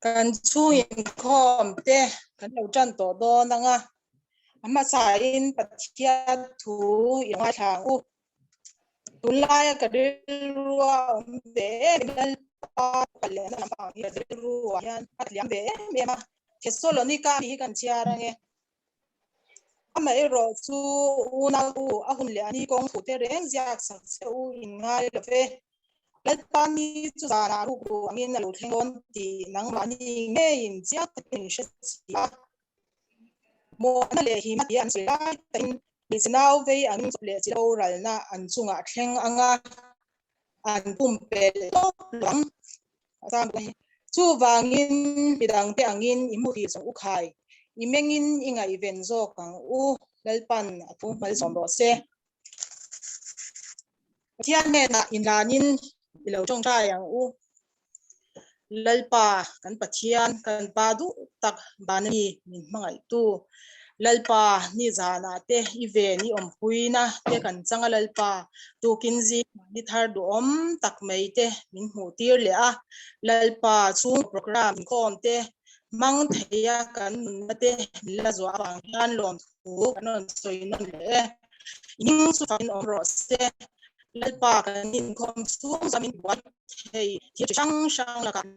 kan Chhung Inkhawm te kan lo chan to do na nga ama sain pathian thu yong thang u tulaya ka ruwa be dal pa pale na pa ya ruwa yan atliam be me ma thesalonika hi kan chiara nge ama ero chu una u ahun le ani kong thu te reng jak sak se u in ngai le fe lalpani chu zara ru ru angin lo thengon ti nang mani nge in chiak tin she sia mo na le hi ma yan sila tin bisnaw ve ang le chilo ral na an chunga thleng anga an pumpel lang sam chu wangin bidang te angin imu hi so ukhai imengin inga event zo kang u lalpan atu mal somro se tian me na inanin ilo chong cha yang u lalpa kan pathian kan padu tak banani min mangai tu lalpa ni zana te ive ni ompuina te kan changa lalpa tu kinji ni thar du om tak mai te min hu tir le a lalpa chung program kom te mang theya kan te la zo awang han lom thu kanon soinon le ing su fain omro se lalpa kan in kom chung zamin buat thei thi chang chang la kan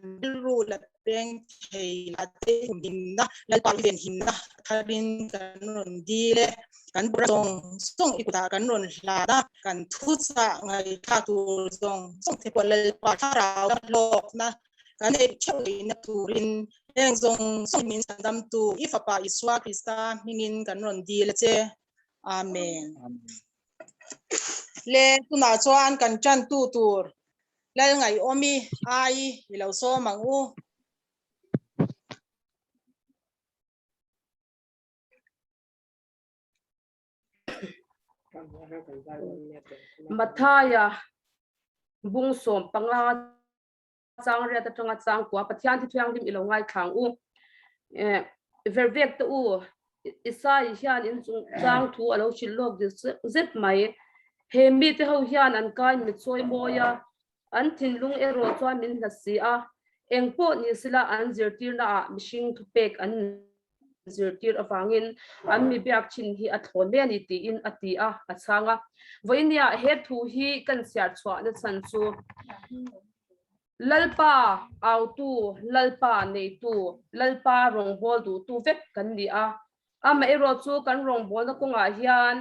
ru la peng thei la te hin na lalpa ven hin na tharin kanon dile kan brong song ikuta kanon la da kan thu cha ngai tha tu song te ko lalpa thara lok na kan e choi na turin eng zong song min sandam tu ifapa iswa krista mingin kanon dile che amen le tuna chuan kan chan tu tur lal ngai omi ai ilo so mangu Mathaya bung som panga chang ria ta tanga chang kwa pathian thi thuang dim ilo ngai khang u vervek ta u isai hian in chung chang thu alo chillok zet mai he mi te ho hian an kai mi choi moya an thin lung ero chwa min la si a engpo ni sila an zirtir na a mishing thu pek an zirtir awangin an mi biak chin hi a thon me ni ti in ati a achanga voinia he thu hi kan siar chwa na chan chu lalpa autu lalpa nei tu lalpa rong bol tu vek kan ni a ama ero chu kan rong bol na kunga hian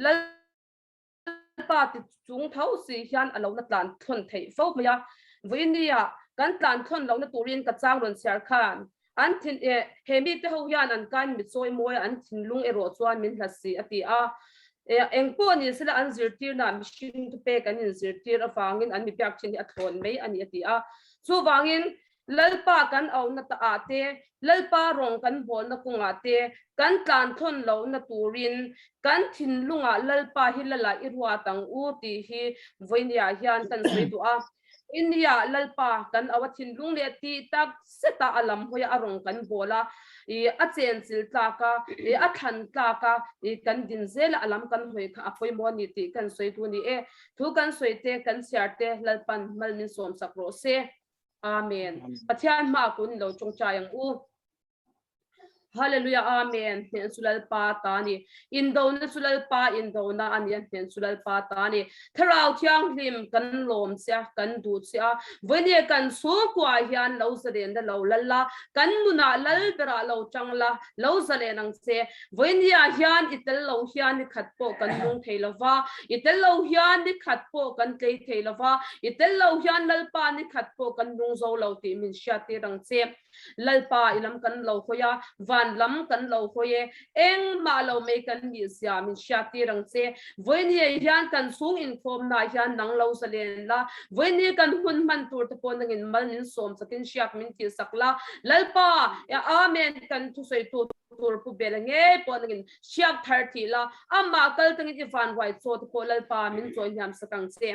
lalpa ti chung thau si hian alo na tlan thon thei fo maya voinia kan tlan thon lo na turin ka chang ron siar khan an thin hemi te ho hian an kan mi choi moi an thin lung ero chuan min hlasi ati a engpo ni sila an zirtir na mishing tu pe kan in zirtir awangin an mi pyak chin a thon mai ani ati a chu wangin lalpa kan au na ta ate lalpa rong kan bol na kunga te kan tlan thon lo na turin kan thin lunga lalpa hilala irwa tang u ti hi voinia hian kan sei tu a India lalpa kan awathin lung le ti tak seta alam hoya arong kan bola a chen sil tlaka a than tlaka kan din zel alam kan hoi kha apoi mo ni ti kan soi tu ni thu kan soi te kan siar te lalpan malmin som sakro se amen pathian ma kun lo chung cha yang u Hallelujah, amen. Nen sulal pa tani. Indo na sulal pa indo na anian nen sulal pa tani. Tharau thiang lim kan lom sia kan du sia. Vene kan so kwa hian lo saren da lo lalla kan nuna lal bera lo changla lo sale nang se. Vene hian itel lo hian ni khat po kan nung theilova. Itel lo hian ni khat po kan tei theilova. Itel lo hian lal pa ni khat po kan nung zo lo ti min sha ti rang se. Lalpa ilam kan lo khoya van lam kan lo khoye eng ma lo me kan ni sia min shati rang se voini hian kan Chhung Inkhawm na hian nang lo salen la voini kan hun man tur te pon ngin mal nin som sakin shiak min ti sakla lalpa ya amen kan thu sei tu tur pu belange po ngin siak thar thi la amma kal tangin ivan white so to lalpa min choi nyam sakang se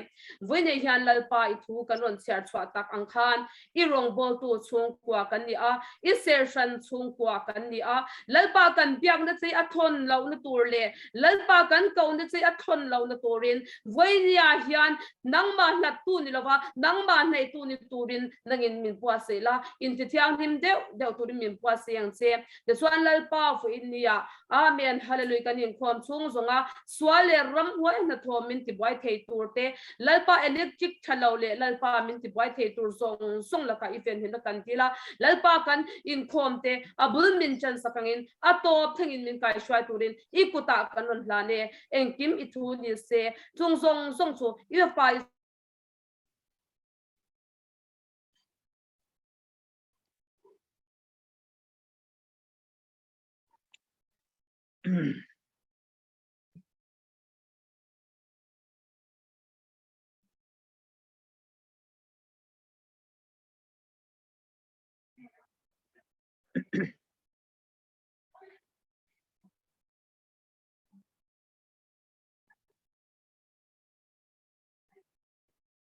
voine hian lalpa I thu kanon chher chwa tak angkhan I rong bol tu chung kwa kan ni a I ser shan chung kwa kan ni a lalpa kan biak na chei a thon lo na tur le lalpa kan ko na chei a thon lo na turin voinia hian nangma na tu ni lova nangma nei tu ni turin nangin min pua se la in ti thiang him deu turin min pua se yang se the swan lalpa fu inia amen hallelujah kan in khom chung zonga swale ram hoi na thom min ti boy thei turte lalpa electric thalo le lalpa min ti boy thei tur song song la ka event hin kan tila lalpa kan in khom te abul min chan sakangin atop thengin min kai shwai turin ikuta kanon hlane engkim ithu ni se chung song song chu I fa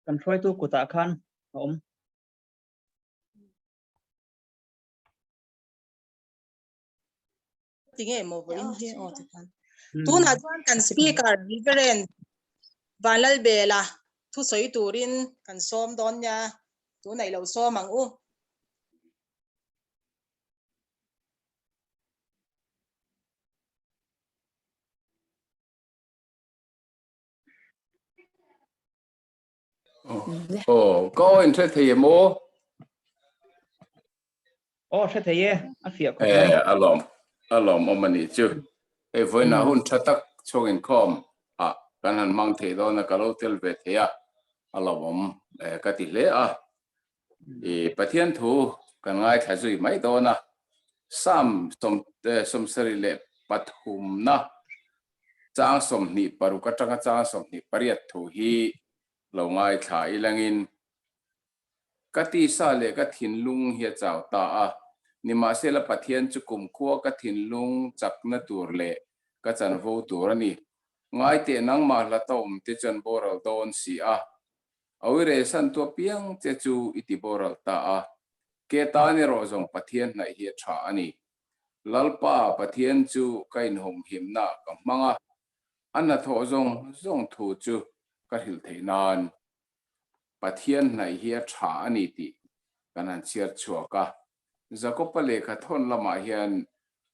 kan try tu kuta khan tinge mo bo in hi o te kan tu na chuan kan speaker Rev.Vanlalbela thu soi turin kan som don nya tu nei lo som ang u có in thế thì mua sẽ thấy a phía của alom ông mình chứ với nào hun chắc tắc Chhung Inkhawm cái hắn mang thế đó là cái lâu tiêu về thế alom ông cái tỷ lệ PATHIAN thu cái ngay thay rồi mấy đó na sam sari lệ pathum na trang som ni paru cái trang som ni pariat thu hi lâu ngay thay langin cái tí sa lệ cái thiên lung hiện chào ta ni mà sẽ là PATHIAN chú cùng khua cái thiên lung chắc na tour lệ cái chân vô tour ni ngay tiền năng mà là tôm thì chân bồ rau don si ở đây san tua piang chế chú iti bồ rau ta cái ta ni rồi dòng PATHIAN này hiện trả ani lalpa PATHIAN chú cái hồng hiểm na cầm mang anh là thọ dòng thủ chú cái hiểu thế nan PATHIAN này hiện trả ani ti cái hắn chia chua cả giờ có phải cái thôn làm hiền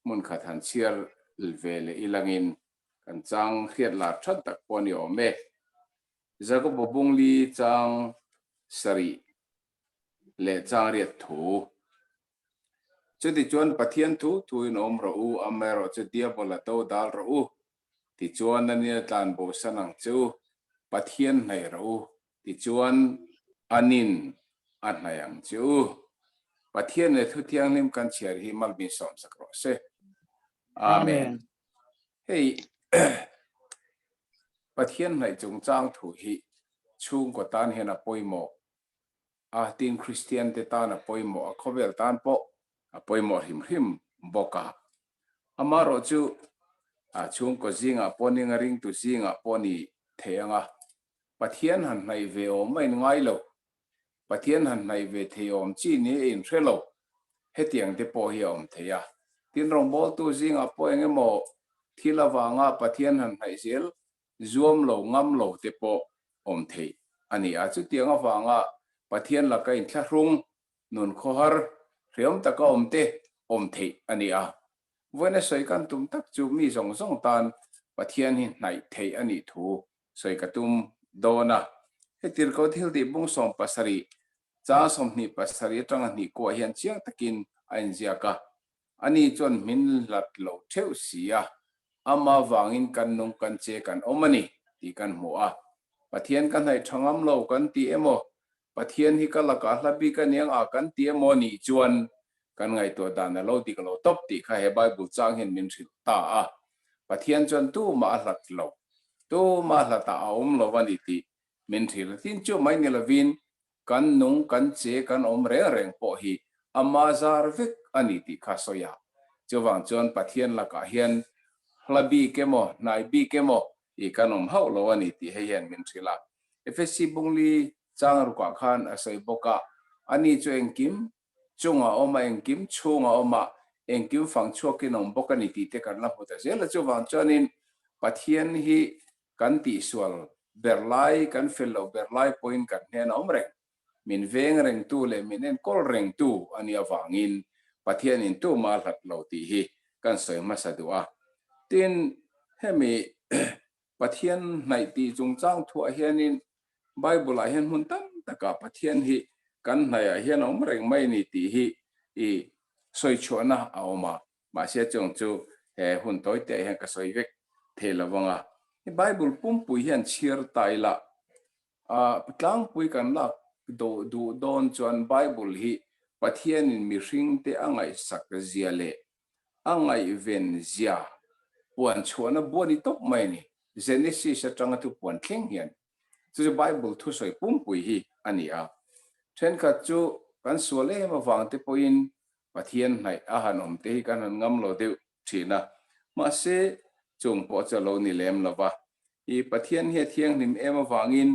muốn cái hắn chia về lệ ilangin kan chang khiat la that tak poni ome giờ có bộ bung li chang sari le chang riat thu chu ti chuan PATHIAN thu in om ro u amero chu dia bola to dal ro u ti chuan ani tlan bo sanang chu PATHIAN nei ro ti chuan anin anayang chu PATHIAN ne thu thiang lim kan chiar hi mal bin som sakro se amen hey PATHIAN này chúng trang thủ hi chung của tan hiện là bôi mộ tin Christian te tan là bôi mộ khovel tan po bôi mộ him boka amaro chu chung của riêng poni nga ring tu riêng poni thea PATHIAN han này về om mai ngai lo PATHIAN han này về thea om chi ni in relo hết tiếng te po hi om thea tin rong bol tu riêng po enge mo thila wanga PATHIAN han này zel zoom lo ngam lo te po om thei ani chu tianga wanga PATHIAN la kai thla rung nun khohar riom taka om thei ani vone soi kan tum tak chu mi zong tan PATHIAN hi nai thei ani thu soi ka tum dona hetir ko thil ti bung som pasari cha som ni pasari tanga ni ko hian chiang takin ain ziaka ani chon min lat lo theu sia ama wangin kan nung kan che kan omani ti kan mo PATHIAN kan hai thangam lo kan ti emo PATHIAN hi kalaka hlabi kan yang kan ti emo ni chuan kan ngai to dan lo ti lo top ti kha he bible chang hin min thil ta PATHIAN chuan tu ma hlat lo tu ma hlata lo wani ti min thil tin chu mai ni lovin kan nung kan che kan om reng po hi ama zar vek ani ti kha soya chu wang chuan pathian la ka hian hlabi kemo nai bi kemo I kanom hau lo ani ti hian min thila FSC bungli chang ru ka khan asai boka ani chu engkim chunga oma engkim chunga oma engkim phang chokinom boka ni ti te kan la hota zela chu wang chuanin pathian hi kan ti sual berlai kan fellow berlai point kan hen omre min veng reng tu le min en kol reng tu ani awangin pathian in tu ma hlat lo ti hi kan soi masadua tin hemi pathian nai ti chung chang thu a hianin bible a hian hun tam taka pathian hi kan nai a hian om reng mai ni ti hi I soi chona a oma ma se chung chu he hun toi te hian ka soi vek thelawanga bible pum pu hian chhir taila tlang pui kan la do don chuan bible hi pathian in mi hring te angai sak zia le angai ven zia puan chuana boni top mai ni Genesis atanga tu puan thleng hian chu bible thu soi pum pui hi ani a then ka chu kan suale ma wang te poin pathian nai a hanom te hi kan ngam lo deu thina ma se chung po chalo ni lem lova I pathian hi thiang nim ema wangin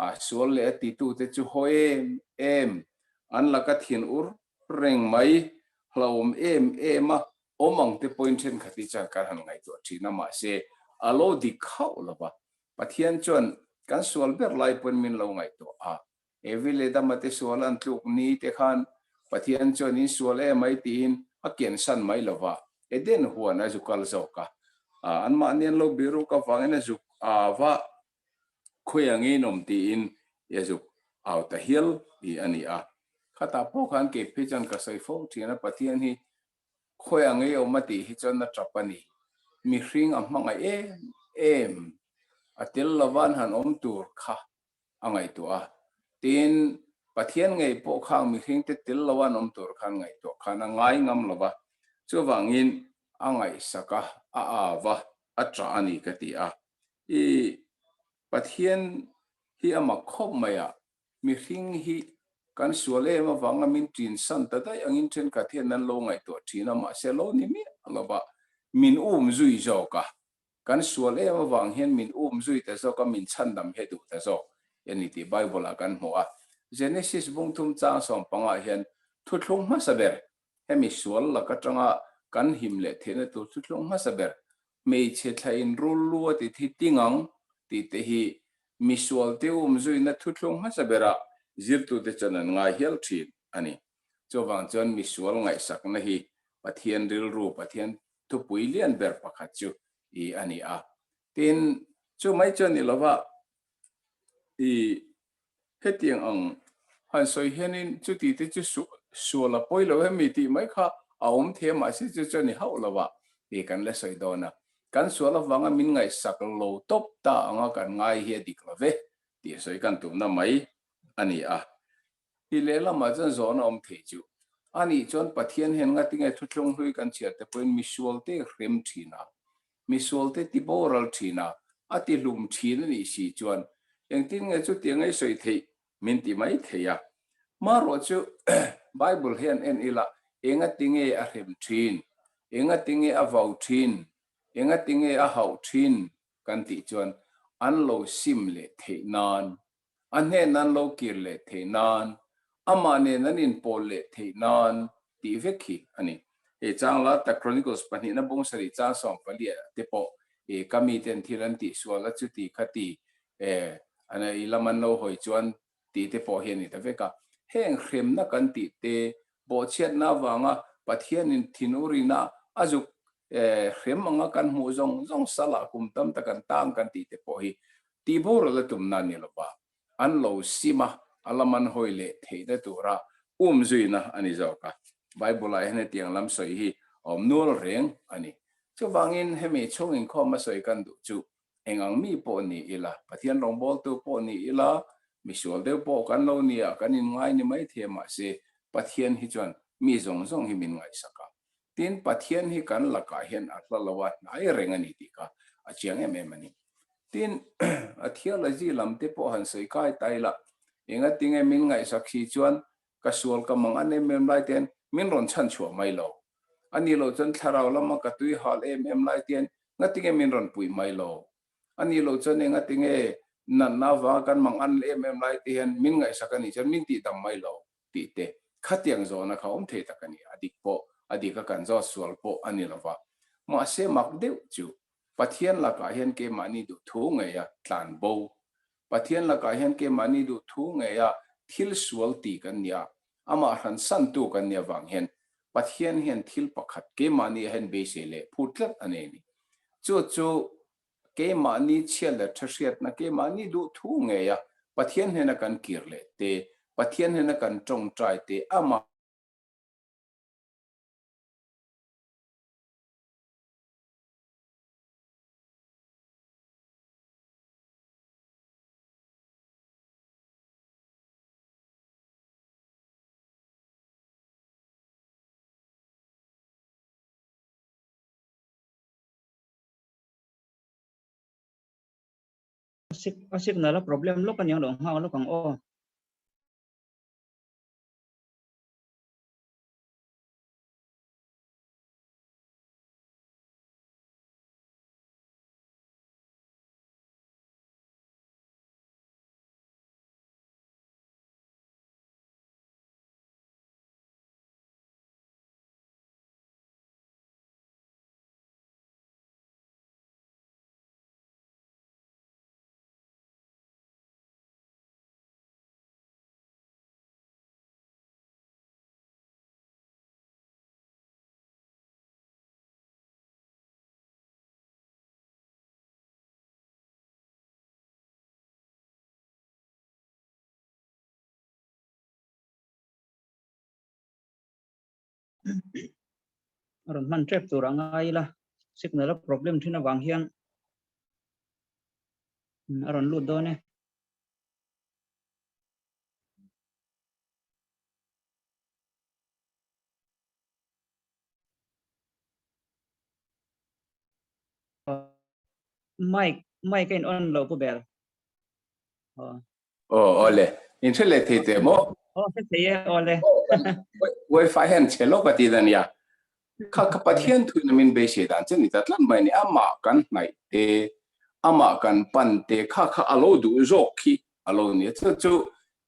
a sual le ti tu te chu hoem em an la ka thin ur reng mai hlom ema omang te point chen khati cha kar han ngai to thina ma se alo di khau lova pathian chon kan sual ber lai pon min lo ngai to a evile da mate sual an tluk ni te khan pathian chon in sual e mai tin a ken san mai lova eden huana zu kal zoka an ma nian lo biru ka wangena zu wa khoyangi nom ti in yazuk aw ta hil I ani a khata po khan ke phejan ka sai fo thina pathian hi khoyangi o mati hi chon na trapani mi hring a hmanga em atil lawan han om tur kha angai to a tin pathian ngei po khang mi hring te til lawan om tur khan ngai to khana ngai ngam lova chu wangin angai saka wa atra ani kati a I pathian hi ama khop maya mi hring hi kan suale ma wanga min tin san ta dai angin then ka thian nan lo ngai to thina ma se lo ni mi alaba min zui zoka kan suale ma wang hian min zui ta zo ka min chandam he du ta zo yani ti bible kan moa Genesis bung thum chang som panga hian thuthlung ma saber hemi sual la ka tanga kan himle thena tu thuthlung ma saber mei che thain rul lu ti thi tingang ti te hi misual te zui na thuthlung ma sabera zirtu te chanan ngai hel thin ani chowang chon misual ngai sak na hi pathian ril ru pathian tu puilian ber pakhat chu I ani a tin chu mai chon ni lova I hetiang ang han soi henin chu ti te chu su la poilo hemi ti mai kha aum the ma si chu choni hau lova ti kan le soi dona kan suala wanga min ngai sak lo top ta anga kan ngai he diklave ti soi kan tu na mai ani a I lela ma jan zona om theju ani chon pathian hen nga tingai thuthlong hui kan chia te point misual te rem thina misual te ti boral thina ati lum thina ni si chuan engtin nge chu tiangai soi thei min ti mai theya ma ro chu bible hen en ila enga tinge a rem thin enga tinge a vau thin enga tinge a hau thin kan ti chuan an lo sim le the nan an he nan lo kir le the nan ama ne nan in pol le the nan ti vekhi ani e changla ta chronicles pani na bong sari cha som palia te po e kami ten thiran ti suala chu ti khati ana ilaman lo hoi chuan ti te po hian ni ta veka heng khrem na kan ti te bo chet na wanga pathian in thinuri na azuk khrem anga kan mu zong sala kum tam ta kan tang kan ti te po hi ti bor la tum na ni lo ba an lo sima alaman hoile theida tura zuina ani zoka bible a hene tiang lam soi hi nol reng ani chu wangin hemi Chhung Inkhawm ma soi kan du chu engang mi po ni ila pathian rong bol tu po ni ila misual de po kan lo ni a kan in ngai ni mai the ma se pathian hi chuan mi zong hi min ngai saka tin pathian hi kan laka hian atla lawa nai reng ani ti ka a chiang em ani tin a theology lam te po han soi kai taila enga tinge min ngai sakhi chuan ka sual ka mang ane mem lai ten min ron chan chua mai lo อันนี้เราจนทาราวแล้วมันกระตุยหอลไล่เตียนงัดติงมินรอนปุยไม่โลอันนี้เราจนงัดติงนันนาวากันมังอันไล่เตียนมินไงสักนี้ฉันมินตีดำไม่โลตีเตขัดยังโซนะเขาเทตะกันนี่อดีกโปอดีกกันโซสวลโปอันนี้ละว่ามาเสมักเดียวจูปะเทียนละกาเห็นเกมานี่ดูทุ่งไงยะตานโบปะเทียนละกาเห็นเกมานี่ดูทุ่งไงยะทิลสวลตีกันเนี่ยอามาหันสันตุกันเนี่ยวังเห็นปะเทียนเห็นทิลปะขัดเกมานี่เห็นเบสเลพูดลัดอันนี้จู่เกมานี่เชื่อเลยทศเรียดนะเกมานี่ดูทุ่งไงยะปะเทียนเห็นกันกิรเลเตปะเทียนเห็นกันจงใจเตอามาsignal problem lo kan yang dong ha lo kang o aron man trap tu rangai la signal problem thina wang hian aron lu do ne mic in on lo ko bel ole internet te mo se ye ole wifi hen chelo pati dan ya ka pathian thu na min be she dan chen ni tatlan mai ni ama kan nai te ama kan pan te kha alo du zo khi alo ni chu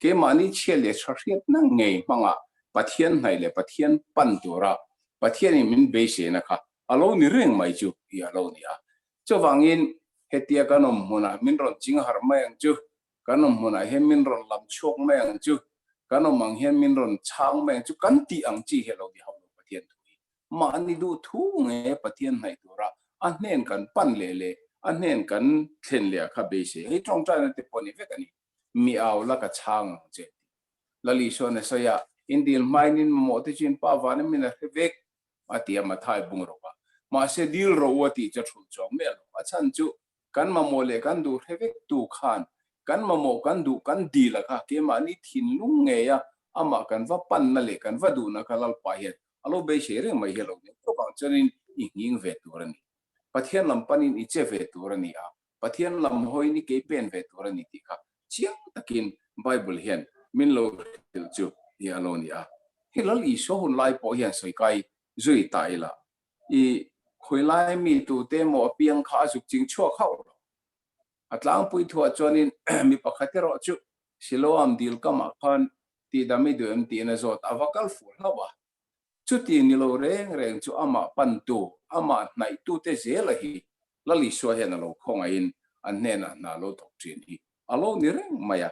ke mani chele chhriat na ngei manga pathian nai le pathian pan tura pathian ni min be she na kha alo ni reng mai chu ya alo ni a chu wangin hetia kanom huna min ron ching har mai ang chu kanom huna he min ron lam chok mai ang chu kanom mang hian min ron chang mai chu kan ti ang chi hello di haw pathian ma ni du thu nge pathian nai tura an nen kan pan le an nen kan thlen le kha be se he tong tra na te poni ve kani mi aw la ka chang che lali so na so ya indil mainin mo te chin pa wa na min a vek atia ma thai bung ro ba ma se dil ro wa ti cha thul chong me lo a chan chu kan ma mo le kan du he vek tu khan kan ma mo kan du kan di la kha ke ma ni thin lung nge ya ama kan va pan na le kan va du na ka lal pa he alo be shere mai hello ni to ka chanin ing ve turani pathian lam panin I che ve turani a pathian lam hoi ni ke pen ve turani ti kha chiang takin bible hian min lo chu ya lo ni a hilal I so hun lai po hian soi kai zui tai la I khoi lai mi tu te mo piang kha suk ching chho khau atlang pui thua chonin mi pakhat ro chu siloam dil kama khan ti dami du em ti na zot avakal ful hawa chuti ni lo reng chu ama pantu ama nai tu te zela hi lali so he na lo khonga in an ne na lo tok trin hi alo ni reng maya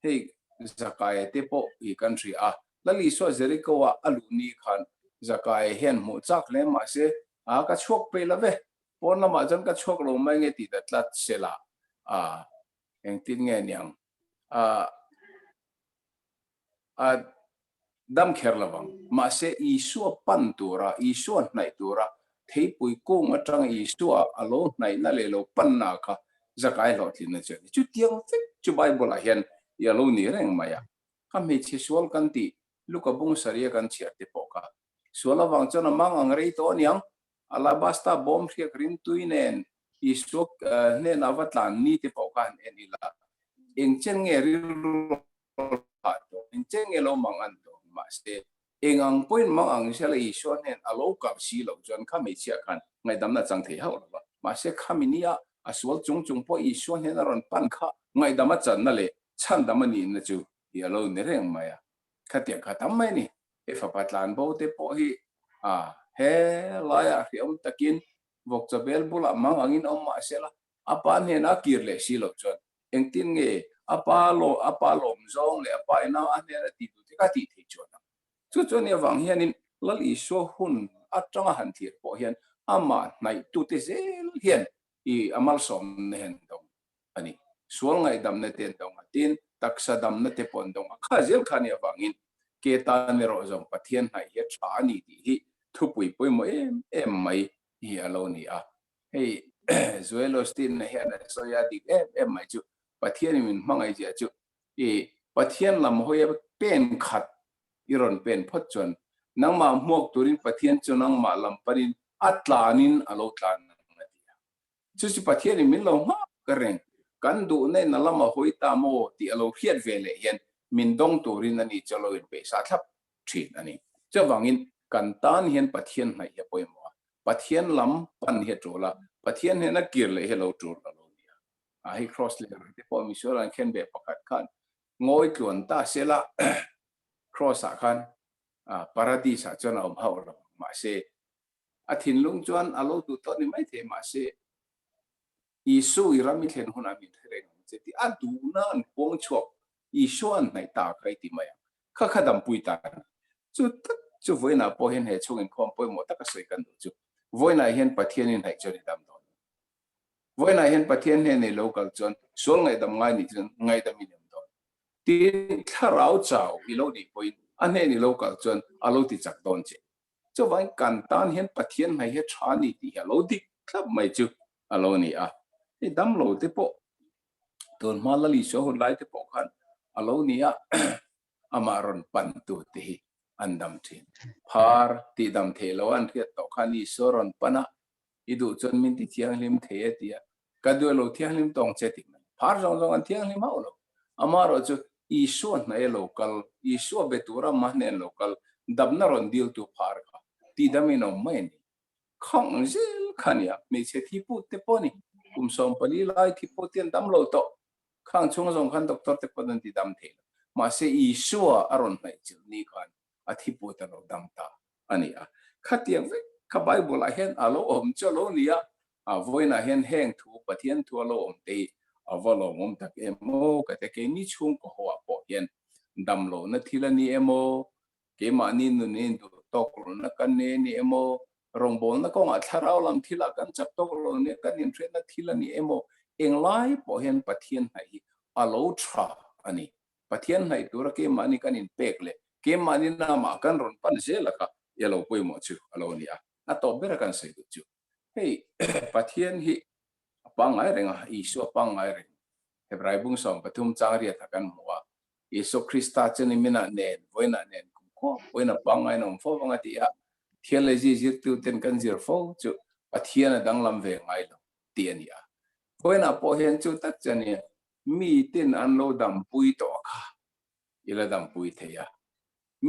hei zakai te po I country a lali so zeriko wa alu ni khan zakai hen mo chak le ma se a ka chok pe la ve pon na ma jan ka chok lo mai nge ti da tlat sela a eng tin nge nyang a dam kher lawang ma se isu pan tura isu nai tura thei pui kong atang isu alo nai na le lo pan na kha zakai lo thin na che chu tiang fek chu bible a hian ya lo ni reng maya ka me chi sual kan ti luka bung saria kan chia te poka suala wang chona mang ang rei to niang alabasta bom khia krim tuinen isu ne na watlan ni te poka en ila eng chen nge ri ro pa to eng chen nge lo mang an ma se ang point mang ang siya la isuan hen alo kap si lo chuan kha me chia khan ngai dam na chang thei hau lo ma se khaminia aswal chung po isuan hen ron pan kha ngai dam a chan na le chan dam ni na chu hi alo ne reng ma ya khatia khatam mai ni e fa patlan bo te po hi he la ya hiam takin vok chabel bula mang angin om ma se la apa ne na kir le si lo chuan eng tin nge apa lom zong le apa ina ane la ti tu ka ti thei chuan chu ne wang hian in lal I so hun atanga han thir po hian ama nai tu te zel hian I amal som ne hen dong ani sual ngai dam ne ten dong tin taksa dam ne te pon dong kha zel khan ya wangin ke ta ne ro zong pathian hai he tha ani ti hi thu pui mo em mai hi alo ni hei zuelostin ne hian so ya di em mai chu pathian min mangai ja chu pathian lam hoya pen khat iron pen phot chon nang ma mok turin pathian chu nang ma lam parin atlanin alo tlan chu si pathian min lo ma kareng kan du ne na lama hoi ta mo ti alo hiat vele hian min dong turin ani chalo in pe sa thap thin ani chawangin kan tan hian pathian hai ya poimo pathian lam pan he tola pathian he na kir le hello tur alo nia hi cross le te po mi so ran khen be pakat khan ngoi tuan ta sela cross a khan paradise a chona om haw ma se athin lung chuan alo tu to ni mai the ma se isu irami thlen huna min threng che ti adu nan pong chok isuan nai ta kai ti mai kha khadam pui ta chu voina po hen he Chhung Inkhawm poi mo ta ka soi kan chu voina hen pathian in hai choni dam don voina hen pathian he ne local chon sol ngai dam ngai ni chen ngai dam ni don tin tharau chau I lo di poi ane ni local chon alo ti chak don che chu vai kan tan hen pathian hai he thani ti alo di club mai chu alo ni dam lo te po ton malali so hon lai te po khan alo ni amaron pan tu te andam thin phar ti dam the lo an thiat to khani soron pana idu chon min ti thiang lim the tia kadua lo thiang lim tong che ti phar jong an thiang lim hau lo amaro chu isu na e local isu betura mahne local dabna ron dil tu phar kha ti damino mai ni khong zil khania me che thi pu te poni som pali lai thi po tian dam lo to khang chung jong khan doctor te podan ti dam the ma se isu aron nai chil ni khan athi po ta lo dam ta ani khatiang ve kha bible a hen alo om chalo nia voina hen heng thu pathian thu alo om te avalo om tak emo ka te ke ni chung ko ho po hen dam lo na thilani emo ke ma ni nu ne du tok lo na kan ne ni emo rong bol na ko nga tharau lam thila kan chap tok lo ne kan in thre na thilani emo eng lai po hen pathian hai alo tra ani pathian hai tur ke mani kan in pek le ke mani na ma kan ron pan se la ka yelo poi mo chu alo ni a to bera kan se chu hei pathian hi pangai renga isu pangai reng hebrai bung som pathum changria thakan mowa isu krista cheni mina nen voina nen ko voina pangai nom fo banga ti theology zir tu ten kan zir fo chu pathian dang lam ve ngai lo ti ani voina po hen chu tak chani mi tin an lo dam pui to kha ila dam pui theya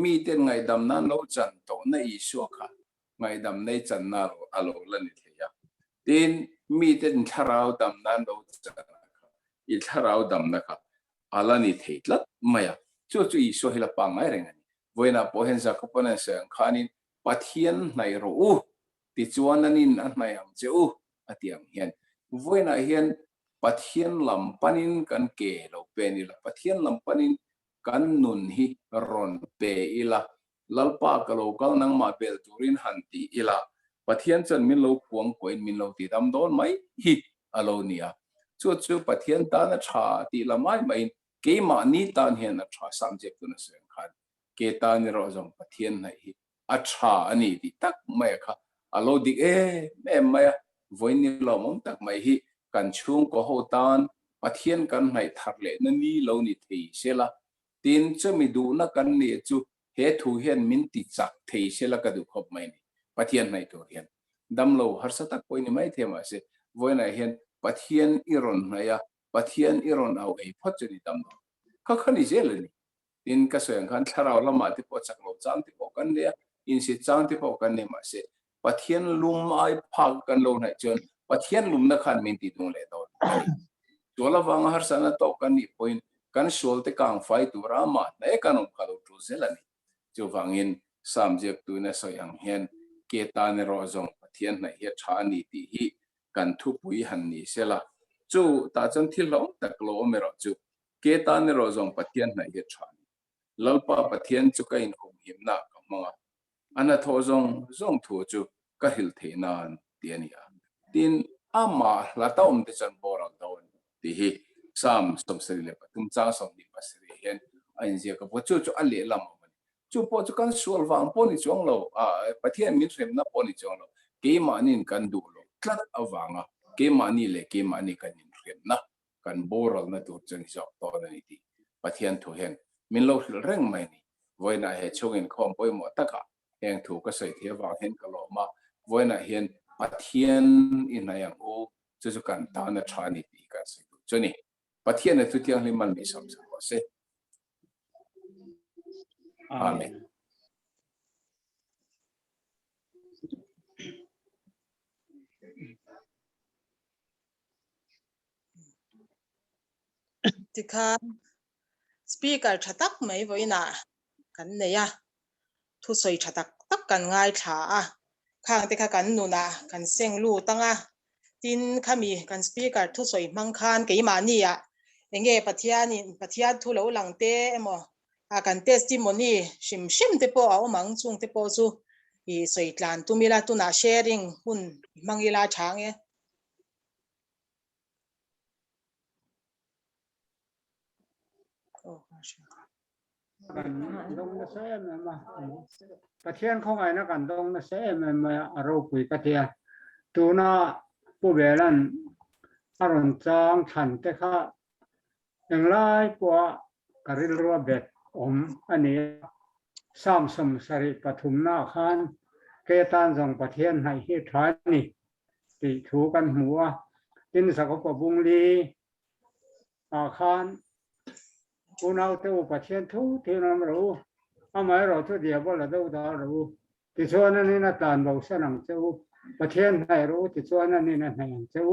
mi ten ngai dam nan lo chan to na isu kha ngai dam nei chan na alo lani theya tin mi ten tharau dam nan lo chan I tharau dam na kha alani theitlat maya chu isu hila pa ngai reng voina po hen za ko pona se khanin pathian nai ro ti chuan anin an mai am cheu atiang hian voina hian pathian lam panin kan ke lo peni la pathian lam panin kan nun hi ron pe ila lalpa ka lo kal nang ma bel turin hanti ila pathian chan min lo kuang koin min lo ti dam don mai hi alonia chu pathian ta na tha ti la mai mai ke ma ni tan hian na tha subject na sen khan ke ta ni ro jong pathian na hi a tha ani ti tak mai kha alo di me mai voini lo mom tak mai hi kan chung ko ho tan pathian kan nai thar le na ni lo ni thei sela tin chami du na kan ni chu he thu hian min ti chak thei sela ka du khop mai ni pathian nai to hian dam lo har sa tak poi ni mai thema se voina hian pathian iron na ya pathian iron au ei phot chani dam kha khani zel ni tin ka soyang khan tharau lama ti po chaklo chang ti po kan le in si chang ti po kan ne ma se pathian lum ai phag kan lo na chon pathian lum na khan min ti dung le do ani chola wang har sana to kan ni point kan sol te kang fai tu rama na e kan ka lo tu zelani chu wangin subject tu na soyang hen ke ta ne ro zong pathian na hi tha ni ti hi kan thu pui han ni sela chu ta chon thil lo tak lo me ro chu ke ta ne ro zong pathian na hi tha lalpa pathian chu ka in khom him na ka ma ana tho zong thu chu ka hil the nan ti ani a tin ama la ta te chan boral don ti hi sam som sri le patum cha som ni pasri hen ain je ka po chu ale lam chu po chu kan sual wang po ni chong lo a pathian min rem na po ni chong lo ke ma nin kan du lo tlat awanga ke ma ni le ke ma ni kan in rem na kan boral na tu chen jok to na ni ti pathian thu hen min lo reng mai ni voina he Chhung Inkhawm poi mo taka heng thu ka sai thia wang hen ka lo ma voina hen pathian in ayang o chu kan ta na tha ni ti ka sai chu ni pathian na tu tiang liman mi sam sa se amen tikha speaker thatak mai voina kan neya thu soi thatak tak kan ngai tha a khang te kha kan nuna kan seng lu tanga tin khami kan speaker thu soi mang khan ke ma ni ya enge pathian thu lo lang te emo a kan testimony shim te po a mang chung te po chu I soi tlan tu mila tu na sharing hun mangila chang eกันดงนะเซ่มาประเทศของไอ้นะกันดงนะเซ่มาอารมณ์ปุยประเทศตัวน่ะผู้เบลันอารมณ์จางฉันแต่ข้าอย่างไรพวกกริลรัวเบ็ดอันนี้สามสมสริปฐุมนาคานเกตันส่งประเทศให้เหตุการณ์นี่ติถูกันหัวดินสกปรกบุงลีอาคารกูน่าเที่ยวประเทศทุกที่นั่นรู้ทำไมเราทุกเดียบเราดูตารู้ที่ส่วนนั้นนี่นะตานบอกสนังเจ้าประเทศไทยรู้ที่ส่วนนั้นนี่นะไหนเจ้า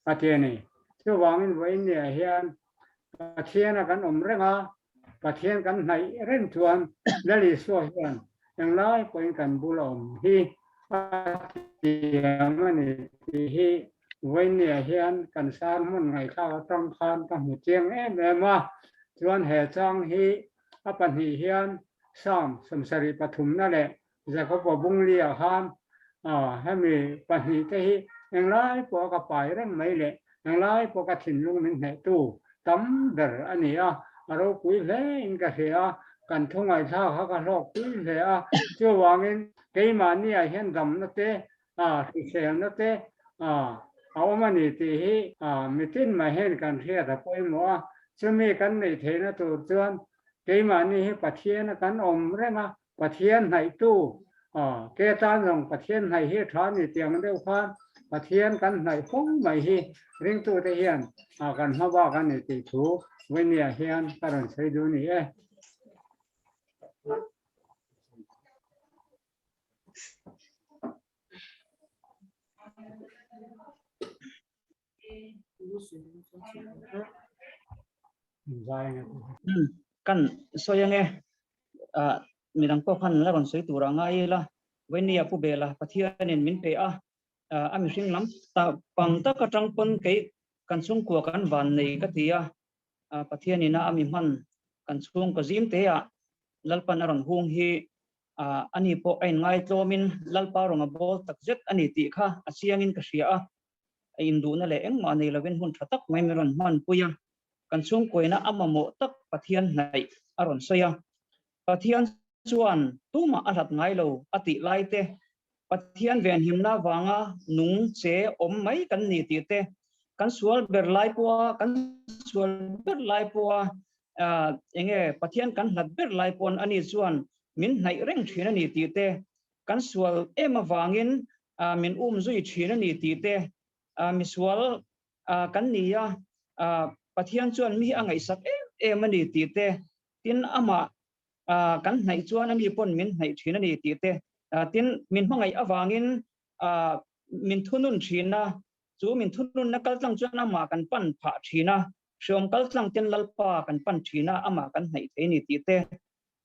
ประเทศนี้เจ้าวางไว้เนี่ยเฮียนประเทศนั้นกันเรื่องประเทศกันไหนเรื่องชวนและลิสวยกันอย่างไรเป็นกันบุลอมที่ประเทศนี้ที่ไว้เนี่ยเฮียนกันสร้างมันไงข้าวต้องคานต้องหัวเจียงแม่มาชวนแห่จังฮีปัญหาเฮียนซ้ำสมสริปฐุมนั่นแหละจะเขาบอกบุ้งเลี้ยคานให้มีปัญหาที่อย่างไรพวกกระป๋ายเรื่องไม่เละอย่างไรพวกกระถิ่นลุงหนึ่งแห่ตู้ตั้มเดออันนี้เราคุยเล่นกันเสียกันทุ่งไอ้เท้าเขาก็ลอกคุยเสียเชื่อว่าเงินเกี่ยมานี่เห็นดำนั่นเต้ที่เสียนั่นเต้เอามานี่ที่มีทิ้นมาเห็นกันเทียแต่ไปหมอจะมีกันในเทนตัวเตือนเกี่ยมานี่ประเทศกันเรื่องประเทศไหนตู้เกตานส่งประเทศไหนเหตุการณ์นี่เตียงเดียวกันประเทศกันไหนคงไม่เห็นเรื่องตัวเฮียนกันมาว่ากันในติถูวันนี้เฮียนการใช้ดูนี่kan soyange midang ko khan la kon soi turanga ila wenia pu bela pathian in MINPE ami hring lam ta pang ta ka tang pon ke kan chung ko kan van nei ka tia pathian ina ami man kan chung ko zim te lalpan aron hung hi ani po ain ngai tlomin lalpa ronga bol tak zet ani ti kha asiangin ka ria indu na le eng ma nei lovin hun thatak mai meron man puya kan chung koina amamo tak pathian nai aron soya pathian chuan tuma arat ngai lo ati laite pathian ven himna wanga nung che om mai kan ni ti te kan sual ber lai po enge pathian kan hnat ber lai pon ani chuan min nai reng thina ni ti te kan sual ema wangin min zui thina ni ti te mi sual kan nia pathian chuan mi angai sak em ani ti te tin ama kan nei chuan ami pon min nei thina ni ti te tin min hmangai awangin min thunun thina chu min thunun na kaltlang chuan ama kan pan pha thina shom kaltlang tin lalpa kan pan thina ama kan nei the ni ti te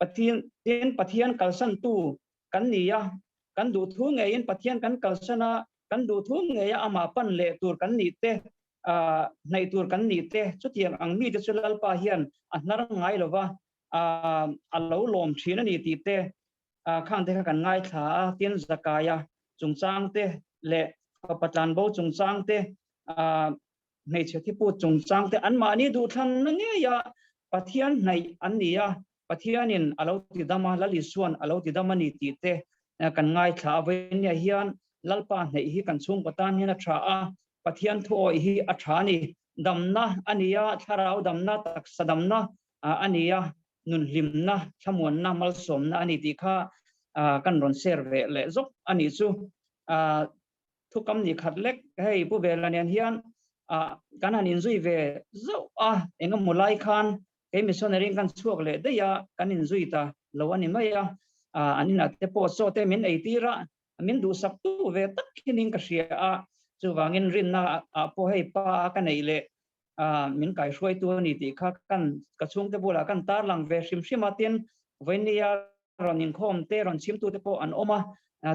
pathian kalsan tu kan nia kan du thu nge in pathian kan kalsana kan du thu nge ya ama pan le tur kan ni te nei tur kan ni te chutiang ang mi te chulalpa hian anar ngai lova alo lom thina ni ti te khang te kan ngai tha tin zakaya chungchang te le patlan bo chungchang te nei chethi pu chungchang te an ma ni du than na nge ya pathian nei an nia pathianin alo ti dama lali suan alo ti dama ni ti te kan ngai tha ven ya hian lalpa nei hi kan chung patan hina tha a pathian thoi hi a tha ni damna ania tharau damna tak sadamna ania nun limna thamuanna malsomna ani ti kha kan ron serve le zok ani chu thukam ni khatlek hei pu velanian hian kan anin zui ve zo engam mulai khan ke missionary kan chuak le de ya kan in zui ta lo ani maya anina te po so te min ei tira min du sak tu ve tak khining ka ria chu wangin rin na po hei pa ka nei le min kai hruai tu ni ti kha kan ka chung te bula kan tar lang ve hrim hrimatin venia ron inkhawm te ron chim tu te po an oma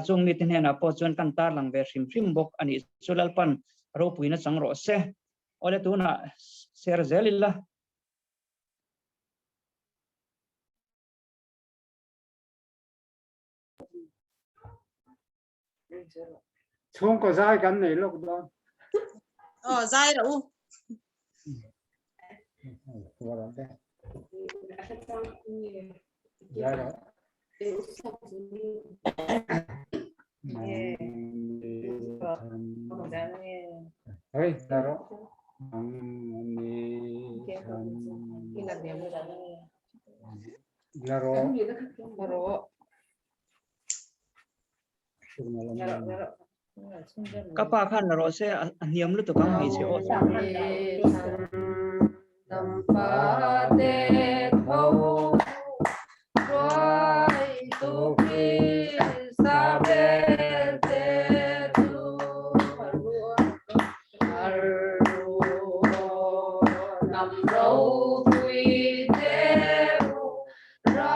chung mi ten hena po chuan kan tar lang ve hrim hrim bok ani chulalpan ro puina chang ro se ole tu na ser zelilla Chhung có dai kan nei lok do zai ra u Hey, daro. kapa khan ro se niam lu to kam hai se o nampa de thau roi tu ki sabe te tu haru nam rau pui te ra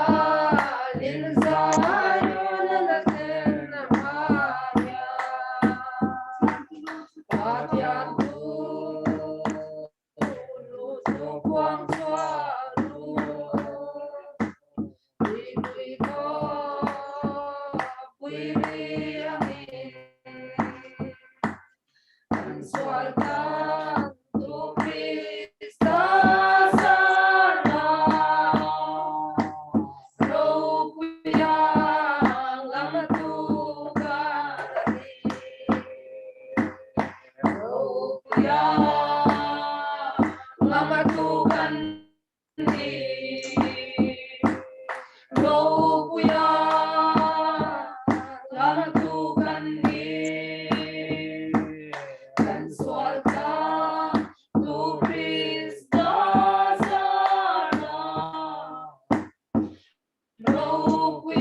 lin za na ten ma ya pathian quang xoa lu quy có quy riêng anh xoay ta tu Krista sa na râu quy làm tu ca râu quy làm tu can đi râu quy làm tu can đi can xoay ta tu Krista sa na râu quy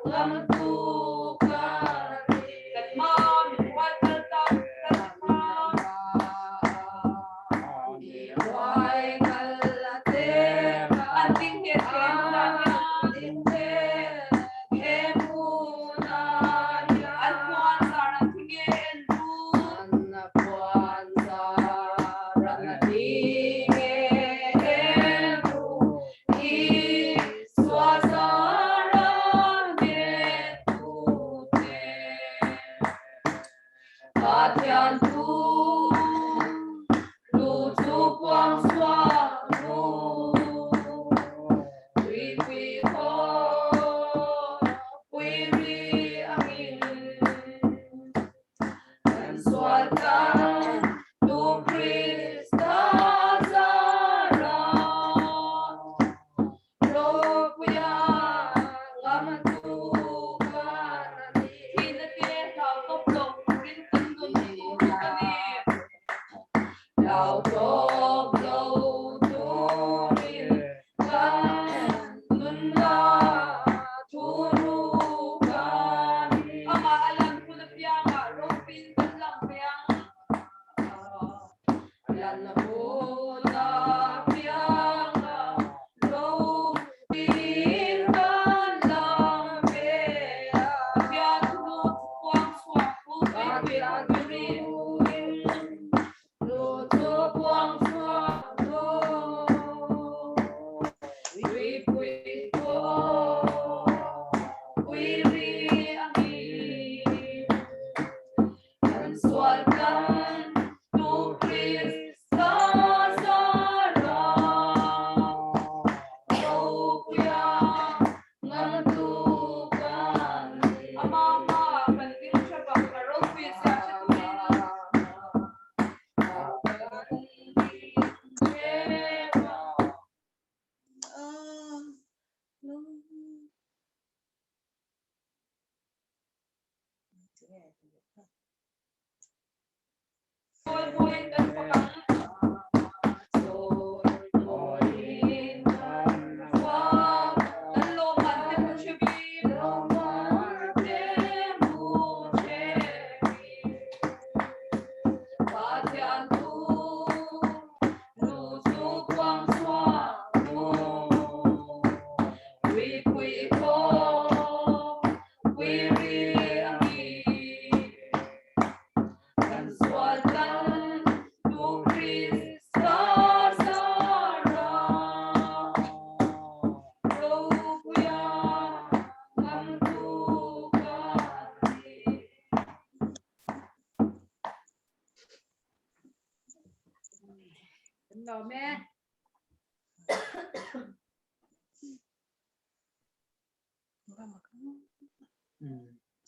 làm tu can đi can ma mình quay ta Why kalate ating kena dinte emuna anpuan sarang tingin anpuan sarang tingin iswasarang netute pathian tu lu tu quang xoa lu quy ho quy ri angin and xoa ta tu Krista zara lo kuya lama tu kanani hinake ta top top rin tundun tu kani Lao top low to rin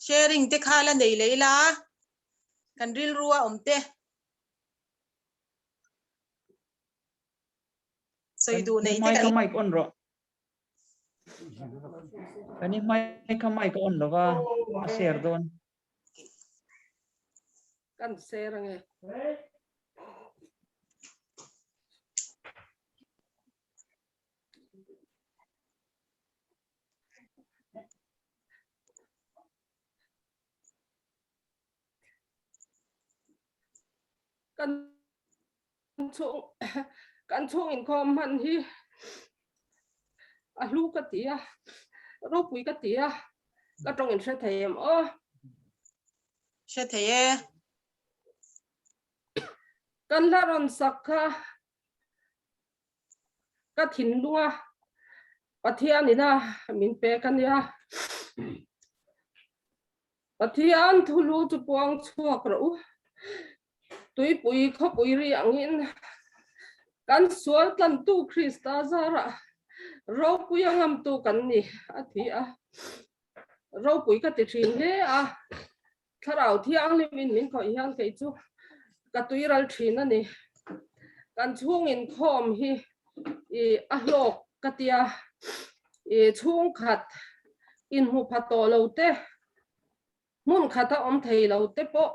sharing te khala nei leila kan ril ruwa omte soidu nei te kan mic on ro kani mic on lo wa share don kan share nge kan Chhung Inkhawm han hi a lu ka tia ro pui ka tia ka tong in se them o she theye kan la ron sakha ka thin lunga pathian ina MINPE kan ya pathian thulu chu puang chuak ro tui pui kho pui ri angin kan sual tlan tu Krista zara ro pui angam tu kan ni athia ro pui ka ti thin he a tharau thiang le min ko hian ke chu ka tui ral thin ani kan Chhung Inkhawm hi a hlok ka tia chung khat in hu phato lo te mun khata om thei lo te po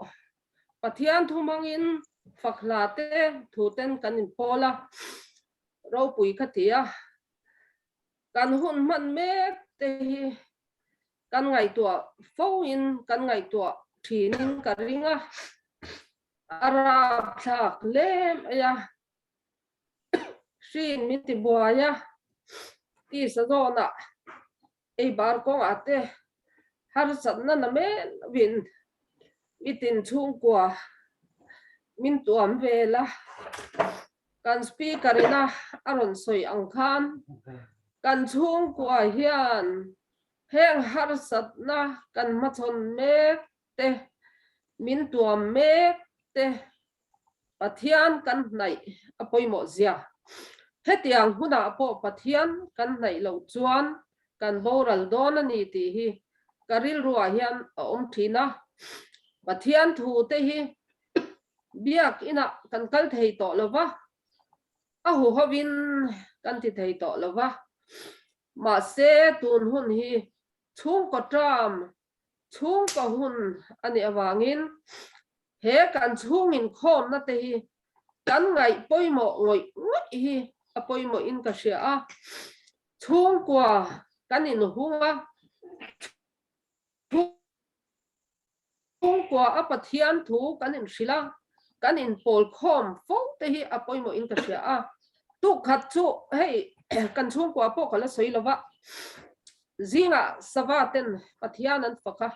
pathian thumangin fakhla te thuten kan in pola ro pui ka tia kan hun man me te hi kan ngai tua fo in kan ngai tua thinin ka ringa ara thak lem ya shin mi ti buaya ti sa zona e bar ko ate har satna na me win mitin chung kwa min tuam vela kan speaker ina aron soi angkhan kan chung kwa hian heng har satna kan machon me te min tuam me te pathian kan nai apoimo zia hetiang huna po pathian kan nai lo chuan kan boral don ani ti hi karil ruwa hian om thina pathian thu te hi biak ina kan kal thei to lova a hu hovin kan ti thei to lova ma se tun hun hi chung ko tram chung ko hun ani awangin he kan Chhung Inkhawm na te hi kan ngai poimo ngoi ngai hi a poimo in ka sia a chung kwa kan in hunga chung kwa a pathian thu kan in sila kan in pol khom fo te hi a poimo in ka sia a tu khat chu hei kan chung kwa po kala soi lova zinga savaten pathian an fakha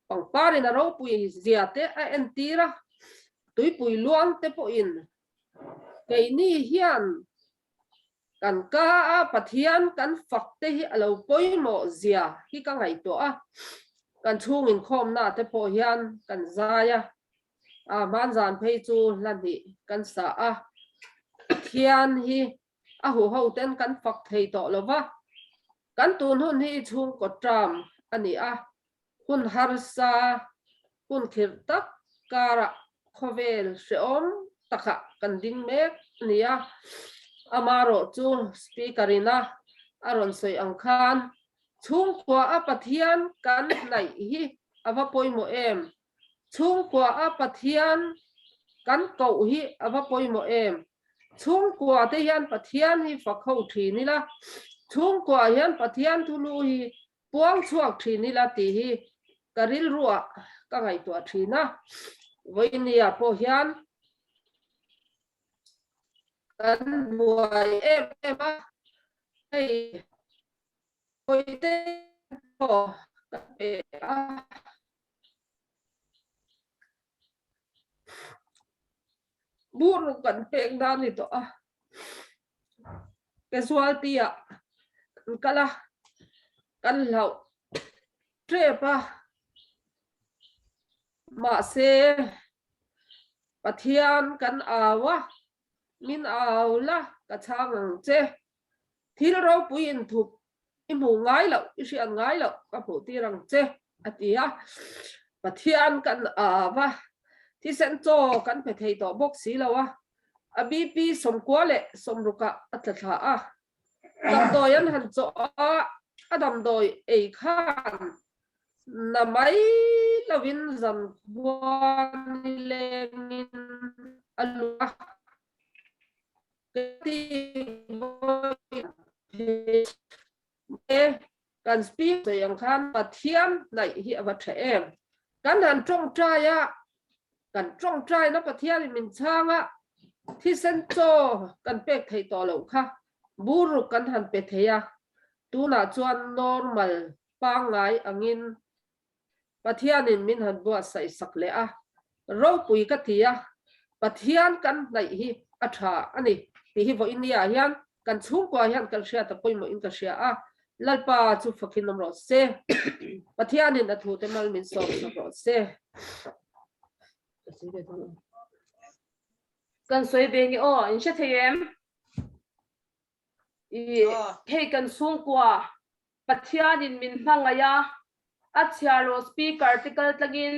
bằng parin a ro pui zia te a entira tui pui luang te po in cái ni hian kan ka a pathian kan fak te hi alo poi mo zia hi ka ngai to a kan chung in khom na te po hian kan zaya a man zan phei chu lan hi kan sa a pathian hi a hu ho ten kan fak thei to lova kan tun hun hi chung ko tram ani a hun harsa hun khirtak kara khovel sheom taka kan ding mek nia amaro chu speakerina aron soi angkhan chung kwa a pathian kan nai hi ava poimo em chung kwa a pathian kan ko hi ava poimo em chung kwa te hian pathian hi fakho thi ni la chung kwa hian pathian thulu hi puang chuak thi ni la ti hi karil ruwa ka ngai to thina voinia po hian kan buai em a hei oi te po pe a buru kan pek dan ni to a casualty a kala kan lau trepa ma se pathian kan awa min awla ka chang che thil ro puin thup imu ngai lo isi an ngai lo ka pu ti rang che atia pathian kan awa thi sen cho kan pe thei to box si lawa a bp som kwale som ruka atla a dam doyan han cho a adam doi ei khan na mai lovin zam wan lengin alwa kan speak to yang khan pathian nai hi awa tha em kan han trong trai a kan trong trai na pathian min changa thi sen cho kan pek thei to lo kha buru kan han pe theya tu na chuan normal pangai angin pathian in min han bua sai sak le a ro pui ka tia pathian kan nai hi atha ani ti hi vo india hian kan chung kwa hian kan sia ta poimo in ka sia a lalpa chu fakin nom ro se pathian in athu te mal min so ro se kan soi be ni o in sha theyem i he kan chung kwa pathian in min hangaya achhiaro speaker article tlagin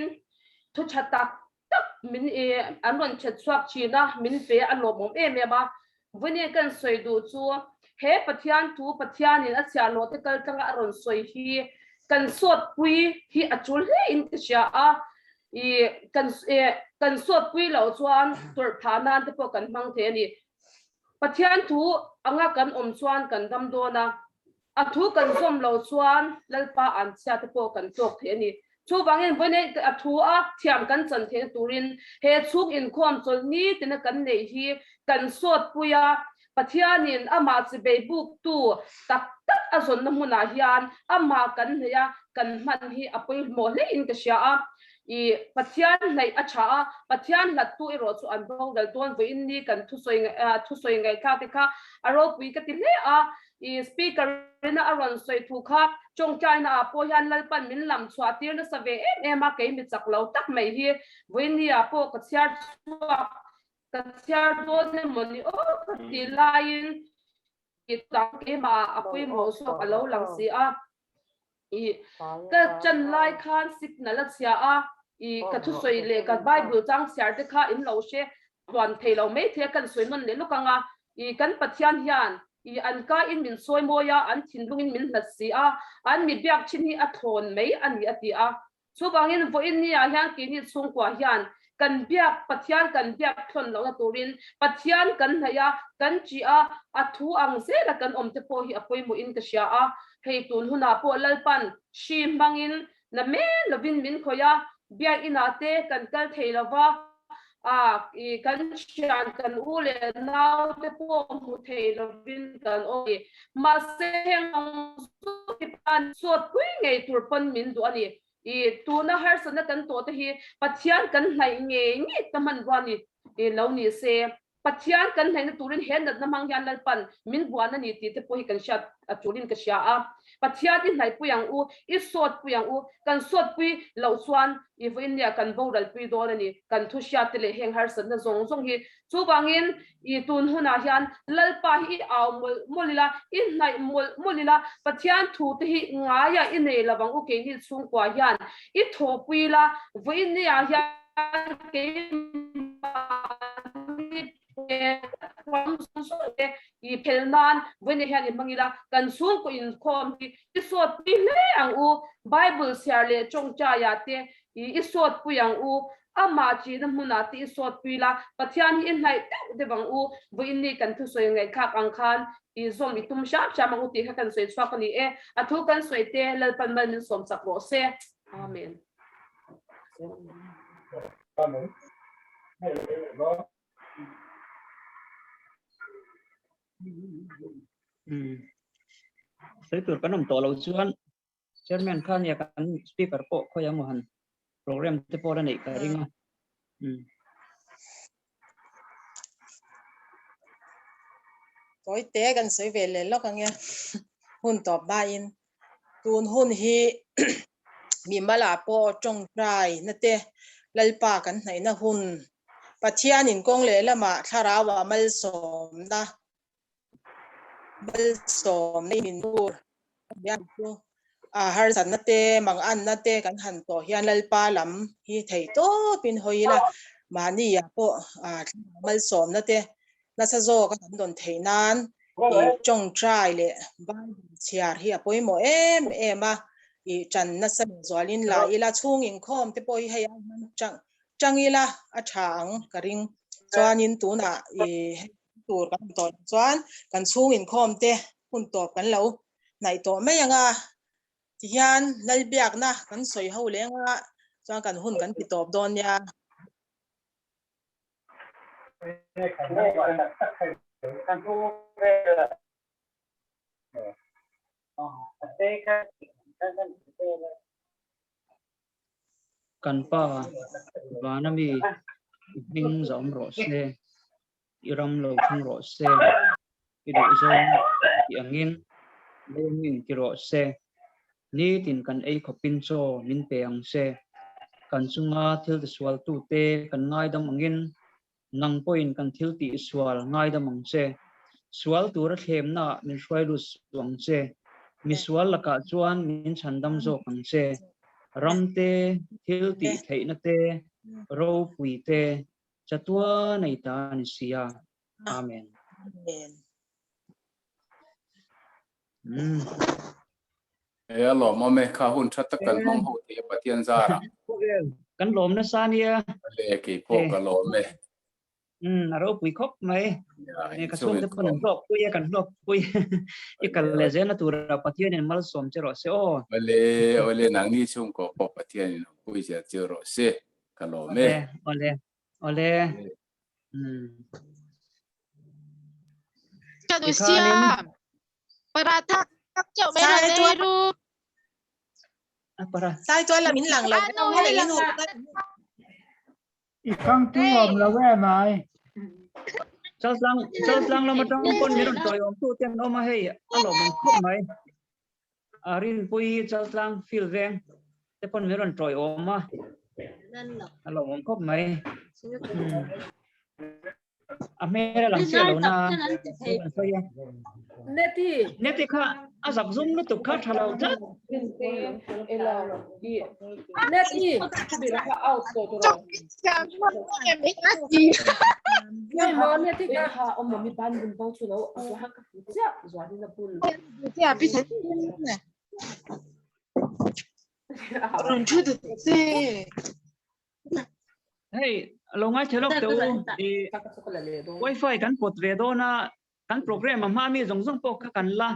thu chatak tak min e anon chet swak china min pe anomom emema vune kan soi du chu he pathian tu pathian in achhiaro article tlanga aron soi hi kan sot pui hi achul he in sia a i kan sot pui lo chuan tur thana te po kan mang the ni pathian tu anga kan om chuan kan dam dona athu kan som lo chuan lalpa an sia te po kan tok the ni chu bangin vone athu a thiam kan chan the turin he chuk in khom chol ni tina kan nei hi kan sot puya pathianin ama chi be buk tu tak tak azon na muna hian ama kan ya kan man hi apoi mo le in ka sia a i pathian nei acha pathian la tu ero chu an bong dal ton vo in ni kan thu soi ngai kha te kha aro pui ka ti le a i speaker na aron soi thu kha chong china a po hian lalpan min lam chwa tir na save em a ke mi chak lo tak mai hi voinia po ka chiar do ne moni o ti lain ki tak ke ma apoi mo so alo lang si a i ka chan lai khan signal a chia a i ka thu soi le ka bible chang siar te kha in lo she wan thei lo me the kan soi non le lukanga i kan pathian hian i an ka in min soi moya an thinlung in min hlat si a an mi biak chin hi a thon mei ani ati a chu bangin vo in ni a hian ki ni chung kwa hian kan biak pathian kan biak thon lo na turin pathian kan haya kan chi a athu ang se la kan om te po hi apoi mu in ka sia a hei tun huna po lalpan shim bangin na me lovin min khoya biak inate kan kal theilawa i kan sian kan ule naw te po mu theilovin kan o ma se heng su ki pan suat pui ngei tur pon min du ani tu na har san kan to te hi pathian kan hlai nge nge taman wani lo ni se pathian kan hlai na turin hen na mang yan lal pan min buana ni ti te po hi kan shat a turin ka sha a pathian din hlai pu yang u I sot pu yang u kan sot pu lo chuan I voin ya kan boral pu do ni kan thu sha te le heng har san na zong zong hi chu bangin I tun huna hian lal pa hi aw molila in nai molila pathian thu te hi nga ya in nei lawang u ke ni chung kwa hian I tho puila voin ya hian ke I pelnan when he had mangila kan sung ko in khom I sot pi le ang u Bible share le chong cha ya te I sot pu yang u ama chi na muna ti sot pi la pathian hi nai de bang u voin ni kan thu soi ngai khak ang khan I zom I tum sha sha mang u ti kha kan soi chwa ni e athu kan soi te lal pan man som sak ro se amen Saya tur kan to lo chuan chairman khan ya kan speaker po khoya mohan program te po ra nei ka ringa Koi te kan soi ve le lo ka nge hun top ba in tun hun hi mi mala po chong trai na te lalpa kan nai na hun pathian in kong le lama thara wa mal som da mal som nei min tur ya tu a har san na te mang an na te kan han to hian lalpa lam hi thei to pin hoila mani ya po mal som na te na sa zo ka kan don thei nan I chong trai le ba chiar hi apoi mo em a I chan na sa zolin la ila Chhung Inkhawm te poi hai chang ila a thang karing chuanin tu na tur kan to chuan kan Chhung Inkhawm te hun to kan lo nai to me anga ti hian lalbiak na kan soi ho lenga chuan kan hun kan pi top don ya kan pa vanami ding zom ro se iram lo thung ro se idu zom yangin lemin ki ro se ni tin kan ei khopin cho min pe ang se kan sunga thil de swal tu te kan ngai dam angin nang point kan thil ti swal ngai dam ang se swal tu ra thlem na min shwai lu swang se mi swal laka chuan min chandam zo ang se ramte thil ti theina te ro pui te chatua nei ta ni sia amen lo mo me kha hun thatak kan mang ho te pathian zara kan lom na sania le ki po ka lo me aro pui khop mai ne ka som te pan drop pui kan drop pui ikal le zena tura pathian en mal som che ro se o ole nang ni chung ko po pathian ni pui che ro se ka lo me ole Kadusia paratha chậu mẹ là ru para sai tôi là min lang lo cái này nu Ikang tu om la we mai chal lang lo ma tong pon mi ron toy om tu ten o ma hei alo mon khop mai arin pui chal lang fil veng te pon mi ron toy om ma alo mon khop mai Amera lang siya lo na neti kha azak zoom no to kha thalo ta neti bi ra out to nhưng mà neti ka ha om mi ban bun bao chu lo zo ha ka ja zo ni na bun ja bi thế run chu de se hey lo ngai thelok to wifi kan pot ve do na kan program ma mi zong zong po kha kan la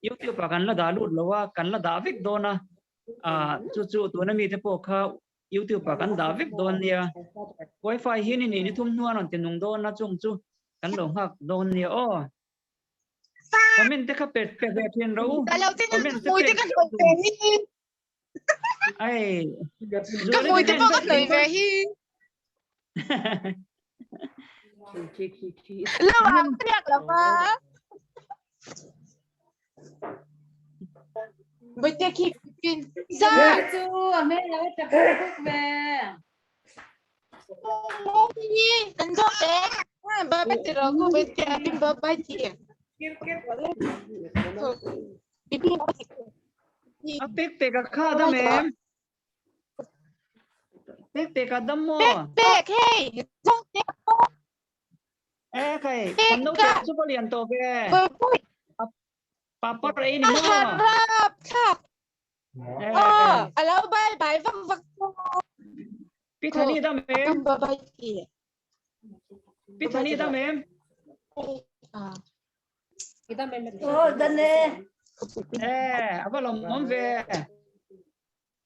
YouTube pa kan la da lut lo wa kan la da vik do na chu to na mi te po kha YouTube pa kan da vik don nia wifi hi ni thum nuan on tinung do na chung chu kan lo hak don nia o comment te kha pet ve thien ro comment te kan ai Cái mùi thì bao cái lời về hi. Lâu à biết là mà. Bây giờ khi pin ra chú mẹ là chặt thuốc về đi anh cho bé ba bé thì rồi cô bé thì pin ba ba chị Apik te ka kha da mem. Pik te ka dam mo. bé hey trong bé Eh kai kan no te su ko lian to be. bơi Papa rei ni mo. harap khap alo bye bye văng văng Pithani da mem. pin ba ba chị Pithani da mem. kita main oh dan deh Abalom mom ve.